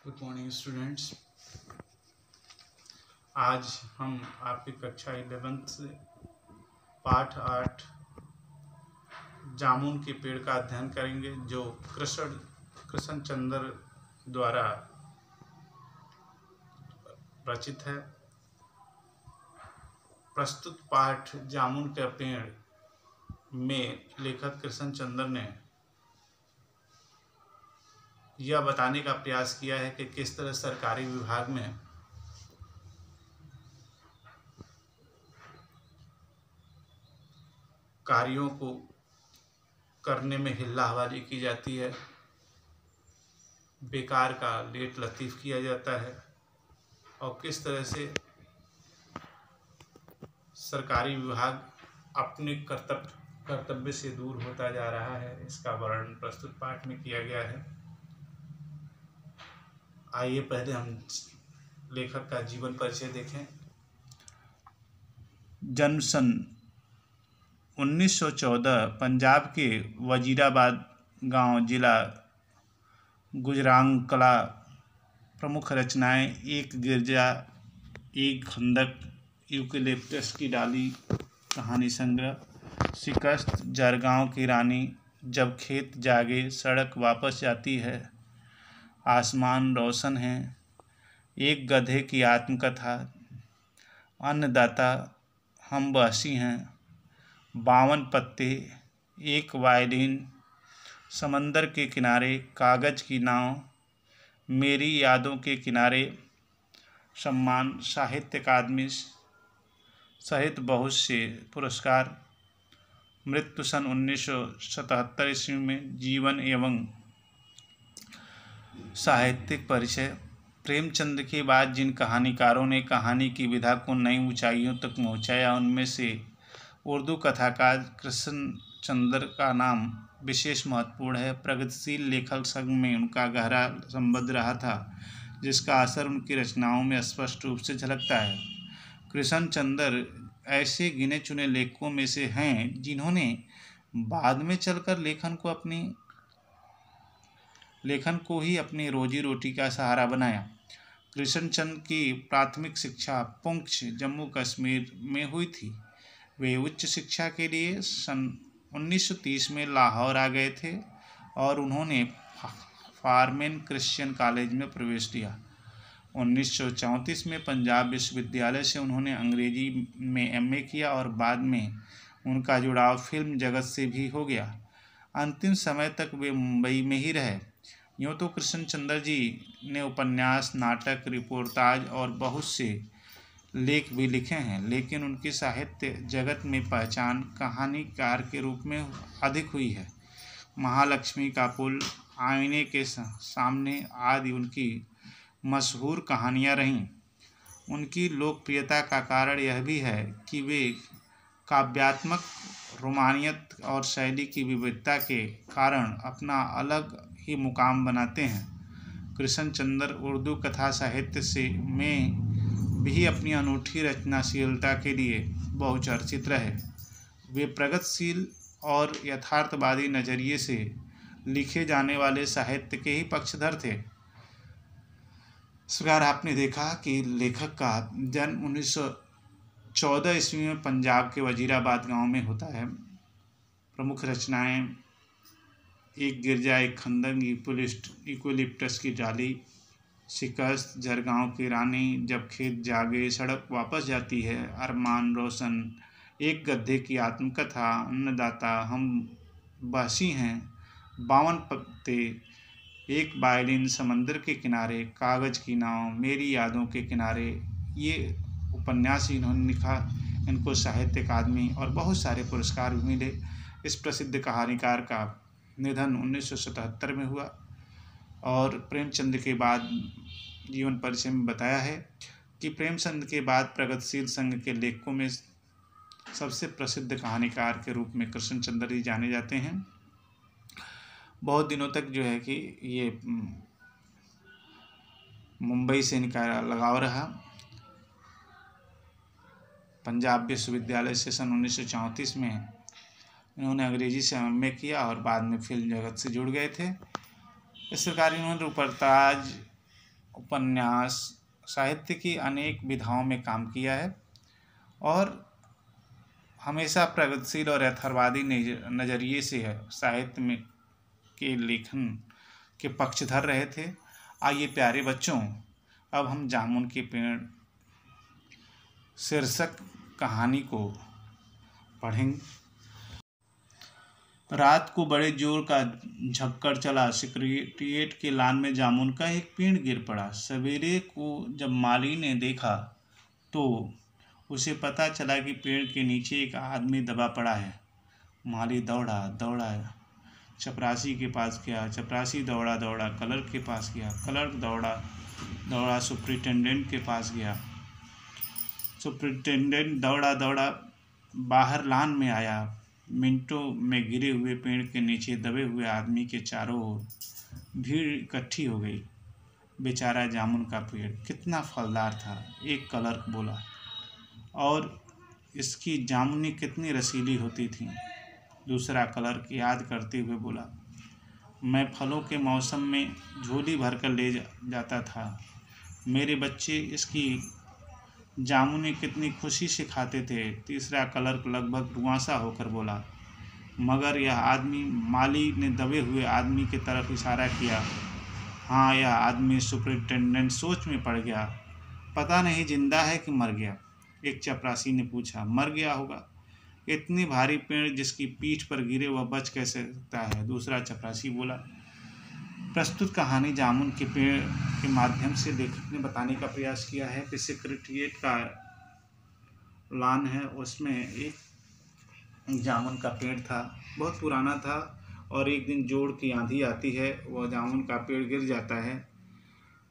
Good morning students. आज हम आपकी कक्षा 11th से पाठ 8 जामुन के पेड़ का अध्ययन करेंगे, जो कृष्ण चंद्र द्वारा रचित है। प्रस्तुत पाठ जामुन के पेड़ में लेखक कृष्ण चंद्र ने यह बताने का प्रयास किया है कि किस तरह सरकारी विभाग में कार्यों को करने में हिल्लाहवाली की जाती है, बेकार का लेट लतीफ़ किया जाता है और किस तरह से सरकारी विभाग अपने कर्तव्य से दूर होता जा रहा है। इसका वर्णन प्रस्तुत पाठ में किया गया है। आइए पहले हम लेखक का जीवन परिचय देखें। जन्म सन 1914 पंजाब के वजीराबाद गांव, जिला गुजरांग कला। प्रमुख रचनाएं: एक गिरजा, एक खंदक, यूकेलिप्टस की डाली, कहानी संग्रह, शिकस्त, जरगांव की रानी, जब खेत जागे, सड़क वापस जाती है, आसमान रोशन है, एक गधे की आत्मकथा, अन्नदाता, हम बहसी हैं, 52 पत्ते, एक वायलिन, समंदर के किनारे, कागज की नाव, मेरी यादों के किनारे, सम्मान साहित्य अकादमी सहित बहुत से पुरस्कार, मृत्यु सन 1977 ईस्वी में, जीवन एवं साहित्यिक परिचय। प्रेमचंद के बाद जिन कहानीकारों ने कहानी की विधा को नई ऊंचाइयों तक पहुंचाया, उनमें से उर्दू कथाकार कृष्ण चंद्र का नाम विशेष महत्वपूर्ण है। प्रगतिशील लेखक संघ में उनका गहरा संबंध रहा था, जिसका असर उनकी रचनाओं में स्पष्ट रूप से झलकता है। कृष्ण चंद्र ऐसे गिने चुने लेखकों में से हैं जिन्होंने बाद में चलकर लेखन को ही अपनी रोजी रोटी का सहारा बनाया। कृष्णचंद्र की प्राथमिक शिक्षा पुंछ, जम्मू कश्मीर में हुई थी। वे उच्च शिक्षा के लिए सन 1930 में लाहौर आ गए थे और उन्होंने फारमेन क्रिश्चियन कॉलेज में प्रवेश लिया। 1934 में पंजाब विश्वविद्यालय से उन्होंने अंग्रेजी में एमए किया और बाद में उनका जुड़ाव फिल्म जगत से भी हो गया। अंतिम समय तक वे मुंबई में ही रहे। यूँ तो कृष्ण चंद्र जी ने उपन्यास, नाटक, रिपोर्टाज और बहुत से लेख भी लिखे हैं, लेकिन उनकी साहित्य जगत में पहचान कहानीकार के रूप में अधिक हुई है। महालक्ष्मी का पुल, आईने के सामने आदि उनकी मशहूर कहानियाँ रहीं। उनकी लोकप्रियता का कारण यह भी है कि वे काव्यात्मक रोमानियत और शैली की विविधता के कारण अपना अलग ही मुकाम बनाते हैं। कृष्ण चंद्र उर्दू कथा साहित्य में भी अपनी अनूठी रचनाशीलता के लिए बहुचर्चित रहे। वे प्रगतिशील और यथार्थवादी नज़रिए से लिखे जाने वाले साहित्य के ही पक्षधर थे। इस प्रकार आपने देखा कि लेखक का जन्म 1914 ईस्वी में पंजाब के वजीराबाद गांव में होता है। प्रमुख रचनाएं: एक गिरजा, एक खंदक, यूकेलिप्टस की डाली, शिकस्त, जरगांव की रानी, जब खेत जागे, सड़क वापस जाती है, अरमान रोशन, एक गधे की आत्मकथा, अन्नदाता, हम बहसी हैं, 52 पत्ते, एक वायलिन, समंदर के किनारे, कागज की नाव, मेरी यादों के किनारे। ये उपन्यास इन्होंने लिखा। इनको साहित्य अकादमी और बहुत सारे पुरस्कार भी मिले। इस प्रसिद्ध कहानीकार का निधन 1977 में हुआ। और प्रेमचंद के बाद जीवन परिचय में बताया है कि प्रेमचंद के बाद प्रगतिशील संघ के लेखकों में सबसे प्रसिद्ध कहानीकार के रूप में कृष्ण चंद्र जी जाने जाते हैं। बहुत दिनों तक जो है कि ये मुंबई से इनका लगाव रहा। पंजाब विश्वविद्यालय से सन 1934 में इन्होंने अंग्रेजी से एमए किया और बाद में फिल्म जगत से जुड़ गए थे। इस प्रकार इन्होंने रिपोर्टाज, उपन्यास, साहित्य की अनेक विधाओं में काम किया है और हमेशा प्रगतिशील और यथार्थवादी नज़रिए से साहित्य में के लेखन के पक्षधर रहे थे। आइए प्यारे बच्चों, अब हम जामुन के पेड़ शीर्षक कहानी को पढ़ेंगे। रात को बड़े जोर का झक्कड़ चला। सेक्रेटेरिएट के लान में जामुन का एक पेड़ गिर पड़ा। सवेरे को जब माली ने देखा तो उसे पता चला कि पेड़ के नीचे एक आदमी दबा पड़ा है। माली दौड़ा चपरासी के पास गया। चपरासी दौड़ा कलर के पास गया। कलर दौड़ा सुपरिटेंडेंट के पास गया। सुपरिटेंडेंट दौड़ा बाहर लान में आया। मिनटों में गिरे हुए पेड़ के नीचे दबे हुए आदमी के चारों ओर भीड़ इकट्ठी हो गई। बेचारा जामुन का पेड़ कितना फलदार था, एक क्लर्क बोला, और इसकी जामुनी कितनी रसीली होती थी। दूसरा क्लर्क याद करते हुए बोला, मैं फलों के मौसम में झोली भरकर ले जाता था। मेरे बच्चे इसकी जामुनी कितनी खुशी से खाते थे। तीसरा क्लर्क लगभग रुआंसा होकर बोला, मगर यह आदमी, माली ने दबे हुए आदमी की तरफ इशारा किया। हाँ, यह आदमी। सुपरिटेंडेंट सोच में पड़ गया। पता नहीं जिंदा है कि मर गया। एक चपरासी ने पूछा, मर गया होगा, इतनी भारी पेड़ जिसकी पीठ पर गिरे वह बच कैसे सकता है। दूसरा चपरासी बोला। प्रस्तुत कहानी जामुन के पेड़ के माध्यम से लेखक ने बताने का प्रयास किया है कि सेक्रेटेरिएट का लान है, उसमें एक जामुन का पेड़ था, बहुत पुराना था, और एक दिन जोड़ की आंधी आती है, वह जामुन का पेड़ गिर जाता है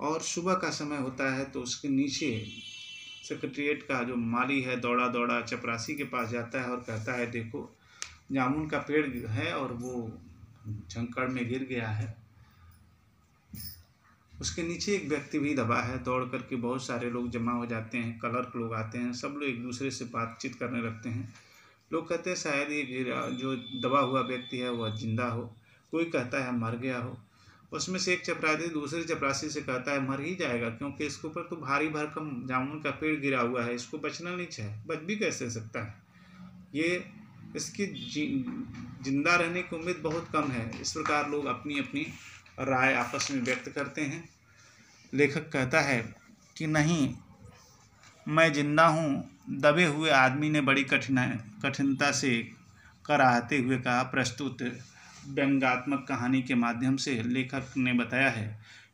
और सुबह का समय होता है तो उसके नीचे सेक्रेटेरिएट का जो माली है दौड़ा चपरासी के पास जाता है और कहता है, देखो जामुन का पेड़ है और वो झंकड़ में गिर गया है। उसके नीचे एक व्यक्ति भी दबा है। दौड़ करके बहुत सारे लोग जमा हो जाते हैं, क्लर्क लोग आते हैं, सब लोग एक दूसरे से बातचीत करने लगते हैं। लोग कहते हैं शायद ये जो दबा हुआ व्यक्ति है वह जिंदा हो, कोई कहता है मर गया हो। उसमें से एक चपरासी दूसरे चपरासी से कहता है मर ही जाएगा, क्योंकि इसके ऊपर तो भारी भरकम जामुन का पेड़ गिरा हुआ है, इसको बचना नहीं चाहिए, बच भी कैसे सकता है, ये इसकी जिंदा रहने की उम्मीद बहुत कम है। इस प्रकार लोग अपनी अपनी राय आपस में व्यक्त करते हैं। लेखक कहता है कि नहीं, मैं जिंदा हूँ। दबे हुए आदमी ने बड़ी कठिनता से कराहते हुए कहा। प्रस्तुत व्यंग्यात्मक कहानी के माध्यम से लेखक ने बताया है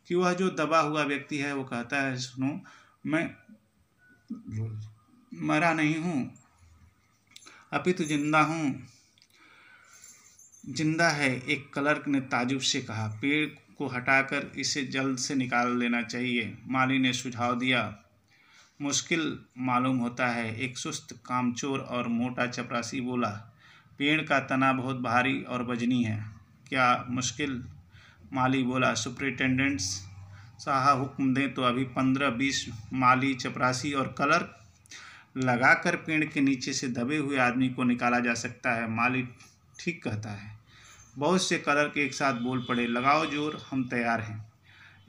कि वह जो दबा हुआ व्यक्ति है वो कहता है, सुनो, मैं मरा नहीं हूँ, अपितु जिंदा हूँ। जिंदा है, एक क्लर्क ने ताजुब से कहा। पेड़ को हटाकर इसे जल्द से निकाल लेना चाहिए, माली ने सुझाव दिया। मुश्किल मालूम होता है, एक सुस्त कामचोर और मोटा चपरासी बोला। पेड़ का तना बहुत भारी और वजनी है। क्या मुश्किल? माली बोला। सुपरिटेंडेंट साहब हुक्म दें तो अभी 15-20 माली, चपरासी और क्लर्क लगाकर पेड़ के नीचे से दबे हुए आदमी को निकाला जा सकता है। माली ठीक कहता है। बहुत से क्लर्क एक साथ बोल पड़े, लगाओ जोर, हम तैयार हैं।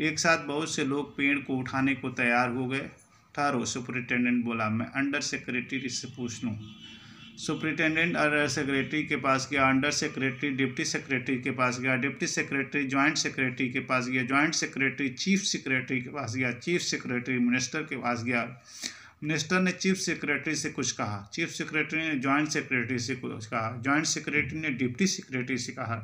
एक साथ बहुत से लोग पेड़ को उठाने को तैयार हो गए। ठहरो, सुपरिटेंडेंट बोला, मैं अंडर सेक्रेटरी से पूछ लूँ। सुपरिटेंडेंट अंडर सेक्रेटरी के पास गया। अंडर सेक्रेटरी डिप्टी सेक्रेटरी के पास गया। डिप्टी सेक्रेटरी जॉइंट सेक्रेटरी के पास गया। जॉइंट सेक्रेटरी चीफ सेक्रेटरी के पास गया। चीफ सेक्रेटरी मिनिस्टर के पास गया। मिनिस्टर ने चीफ सेक्रेटरी से कुछ कहा। चीफ सेक्रेटरी ने जॉइंट सेक्रेटरी से कुछ कहा। जॉइंट सेक्रेटरी ने डिप्टी सेक्रेटरी से कहा।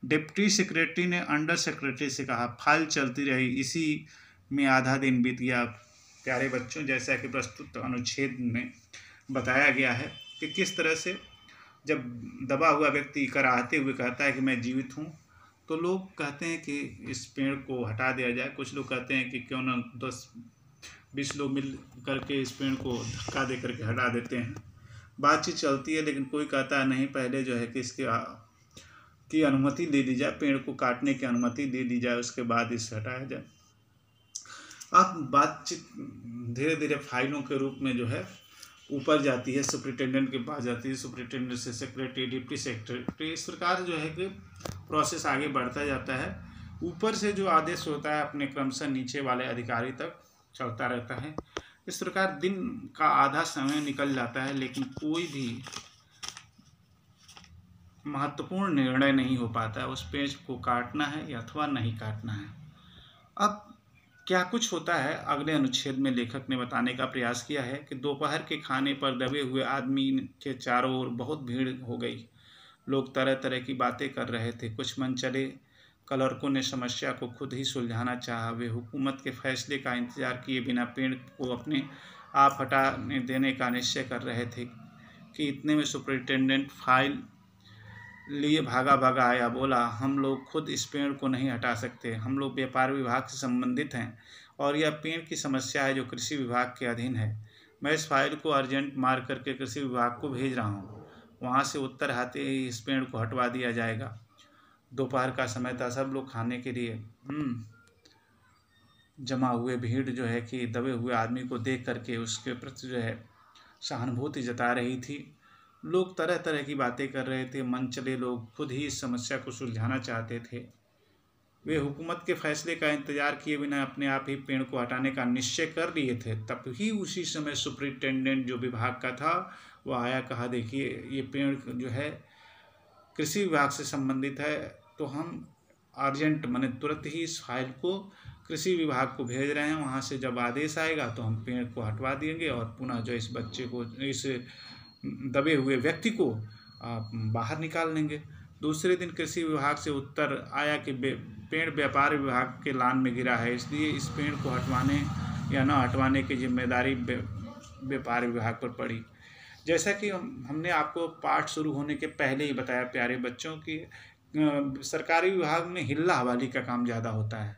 डिप्टी सेक्रेटरी ने अंडर सेक्रेटरी से कहा। फाइल चलती रही। इसी में आधा दिन बीत गया। प्यारे बच्चों, जैसा कि प्रस्तुत अनुच्छेद में बताया गया है कि किस तरह से जब दबा हुआ व्यक्ति कराहते हुए कहता है कि मैं जीवित हूँ, तो लोग कहते हैं कि इस पेड़ को हटा दिया जाए। कुछ लोग कहते हैं कि क्यों न 10-20 लोग मिल करके इस पेड़ को धक्का दे करके हटा देते हैं। बातचीत चलती है, लेकिन कोई कहता है नहीं, पहले जो है कि इसकी अनुमति दे दी जाए, पेड़ को काटने की अनुमति दे दी जाए, उसके बाद इसे हटाया जाए। अब बातचीत धीरे धीरे फाइलों के रूप में जो है ऊपर जाती है, सुपरिटेंडेंट के पास जाती है, सुपरिटेंडेंट से सेक्रेटरी, डिप्टी सेक्रेटरी, इस प्रकार जो है कि प्रोसेस आगे बढ़ता जाता है। ऊपर से जो आदेश होता है अपने क्रमशः नीचे वाले अधिकारी तक चलता रहता है। इस प्रकार दिन का आधा समय निकल जाता है, लेकिन कोई भी महत्वपूर्ण निर्णय नहीं हो पाता है, उस पेड़ को काटना है या अथवा नहीं काटना है। अब क्या कुछ होता है, अगले अनुच्छेद में लेखक ने बताने का प्रयास किया है कि दोपहर के खाने पर दबे हुए आदमी के चारों ओर बहुत भीड़ हो गई। लोग तरह तरह की बातें कर रहे थे। कुछ मनचले क्लर्कों ने समस्या को खुद ही सुलझाना चाहा। वे हुकूमत के फैसले का इंतजार किए बिना पेड़ को अपने आप हटाने देने का निश्चय कर रहे थे कि इतने में सुपरिटेंडेंट फाइल लिए भागा भागा आया। बोला, हम लोग खुद इस पेड़ को नहीं हटा सकते, हम लोग व्यापार विभाग से संबंधित हैं और यह पेड़ की समस्या है जो कृषि विभाग के अधीन है। मैं इस फाइल को अर्जेंट मार करके कृषि विभाग को भेज रहा हूँ, वहाँ से उत्तर आते ही इस पेड़ को हटवा दिया जाएगा। दोपहर का समय था, सब लोग खाने के लिए जमा हुए। भीड़ जो है कि दबे हुए आदमी को देख करके उसके प्रति जो है सहानुभूति जता रही थी। लोग तरह तरह की बातें कर रहे थे। मनचले लोग खुद ही इस समस्या को सुलझाना चाहते थे। वे हुकूमत के फैसले का इंतजार किए बिना अपने आप ही पेड़ को हटाने का निश्चय कर लिए थे। तब ही उसी समय सुपरिटेंडेंट जो विभाग का था वो आया। कहा, देखिए ये पेड़ जो है कृषि विभाग से संबंधित है, तो हम अर्जेंट माने तुरंत ही इस फाइल को कृषि विभाग को भेज रहे हैं। वहाँ से जब आदेश आएगा तो हम पेड़ को हटवा देंगे और पुनः जो इस बच्चे को, इस दबे हुए व्यक्ति को बाहर निकाल लेंगे। दूसरे दिन कृषि विभाग से उत्तर आया कि पेड़ व्यापार विभाग के लान में गिरा है, इसलिए इस पेड़ को हटवाने या न हटवाने की जिम्मेदारी व्यापार विभाग पर पड़ी। जैसा कि हमने आपको पाठ शुरू होने के पहले ही बताया प्यारे बच्चों की सरकारी विभाग में हिल्ला हवाली का काम ज़्यादा होता है,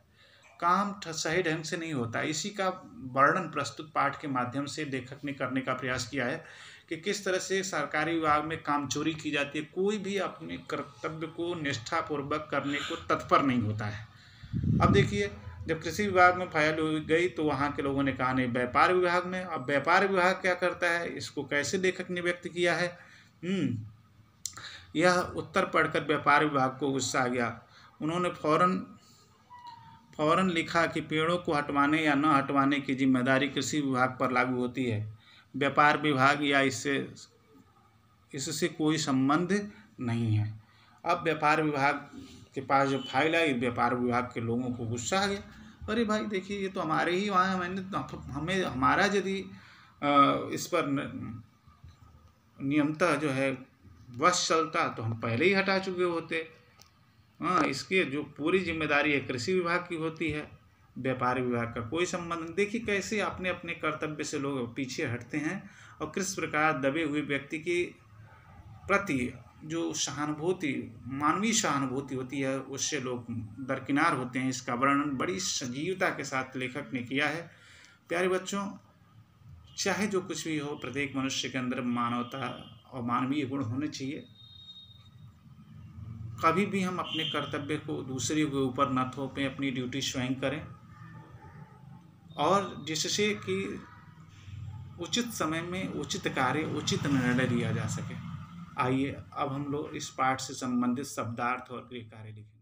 काम सही ढंग से नहीं होता। इसी का वर्णन प्रस्तुत पाठ के माध्यम से लेखक ने करने का प्रयास किया है कि किस तरह से सरकारी विभाग में काम चोरी की जाती है। कोई भी अपने कर्तव्य को निष्ठापूर्वक करने को तत्पर नहीं होता है। अब देखिए, जब कृषि विभाग में फाइल हो गई तो वहाँ के लोगों ने कहा नहीं व्यापार विभाग में। अब व्यापार विभाग क्या करता है, इसको कैसे लेखक ने व्यक्त किया है। यह उत्तर पढ़कर व्यापार विभाग को गुस्सा आ गया। उन्होंने फौरन लिखा कि पेड़ों को हटवाने या न हटवाने की जिम्मेदारी कृषि विभाग पर लागू होती है, व्यापार विभाग या इससे कोई संबंध नहीं है। अब व्यापार विभाग के पास जो फाइल आई, व्यापार विभाग के लोगों को गुस्सा आ गया। अरे भाई देखिए, ये तो हमारे ही वहाँ, हमें हमारा यदि इस पर नियमतः जो है वश चलता तो हम पहले ही हटा चुके होते। हाँ, इसकी जो पूरी जिम्मेदारी है कृषि विभाग की होती है, व्यापार विभाग का कोई संबंध नहीं। देखिए कैसे अपने अपने कर्तव्य से लोग पीछे हटते हैं और किस प्रकार दबे हुए व्यक्ति के प्रति जो सहानुभूति, मानवीय सहानुभूति होती है, उससे लोग दरकिनार होते हैं। इसका वर्णन बड़ी सजीवता के साथ लेखक ने किया है। प्यारे बच्चों, चाहे जो कुछ भी हो, प्रत्येक मनुष्य के अंदर मानवता और मानवीय गुण होने चाहिए। कभी भी हम अपने कर्तव्य को दूसरे के ऊपर न थोपें, अपनी ड्यूटी स्वयं करें और जिससे कि उचित समय में उचित कार्य, उचित निर्णय लिया जा सके। आइए अब हम लोग इस पाठ से संबंधित शब्दार्थ और गृह कार्य लिखें।